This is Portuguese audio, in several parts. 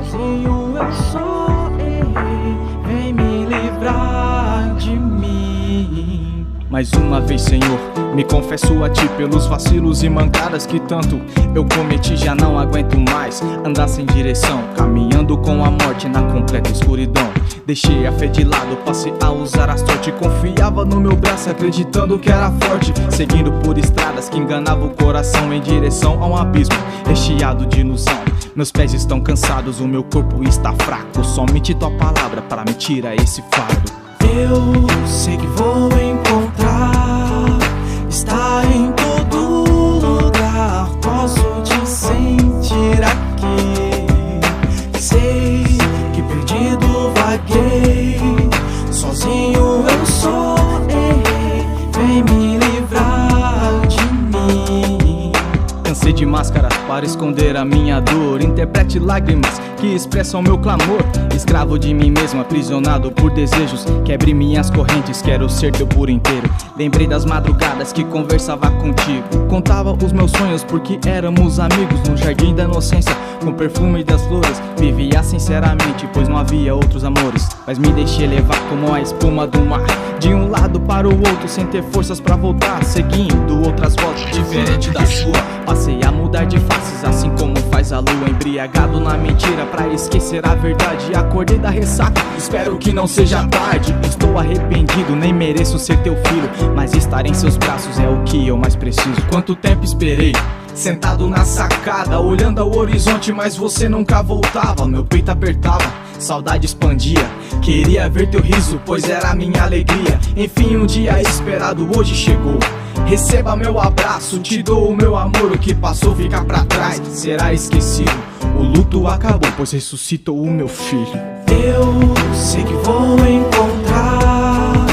sozinho eu só errei, vem me livrar de mim. Mais uma vez, Senhor, me confesso a Ti pelos vacilos e mancadas que tanto eu cometi. Já não aguento mais andar sem direção, caminhando com a morte na completa escuridão. Deixei a fé de lado, passei a usar a sorte. Confiava no meu braço, acreditando que era forte, seguindo por estradas que enganavam o coração, em direção a um abismo recheado de ilusão. Meus pés estão cansados, o meu corpo está fraco, somente Tua palavra para me tirar esse fardo. Eu sei que vou encontrar, está em todo lugar, posso te sentir aqui. Sei que perdido vaguei, sozinho eu só errei, vem me livrar de mim. Cansei de máscaras para esconder a minha dor, interprete lágrimas que expressam meu clamor. Escravo de mim mesmo, aprisionado por desejos, quebre minhas correntes, quero ser teu por inteiro. Lembrei das madrugadas que conversava contigo, contava os meus sonhos porque éramos amigos. No jardim da inocência, com o perfume das flores, vivia sinceramente, pois não havia outros amores. Mas me deixei levar como a espuma do mar, de um lado para o outro, sem ter forças pra voltar, seguindo outras rotas diferente da sua. Passei a mudar de faces, assim como faz a lua, embriagado na mentira pra esquecer a verdade. Acordei da ressaca, espero que não seja tarde. Estou arrependido, nem mereço ser teu filho, mas estar em seus braços é o que eu mais preciso. Quanto tempo esperei, sentado na sacada, olhando ao horizonte, mas você nunca voltava. Meu peito apertava, saudade expandia, queria ver teu riso, pois era a minha alegria. Enfim, um dia esperado hoje chegou, receba meu abraço, te dou o meu amor. O que passou fica pra trás, será esquecido. O luto acabou, pois ressuscitou o meu filho. Eu sei que vou encontrar,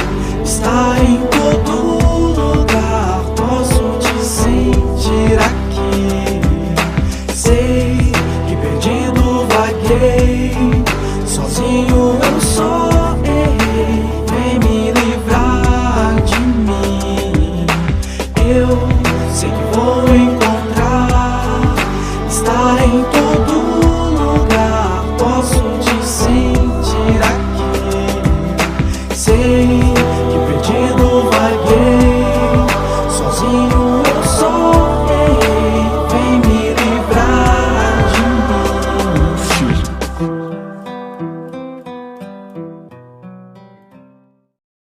está em todo lugar, posso te sentir aqui. Sei que perdido vaguei,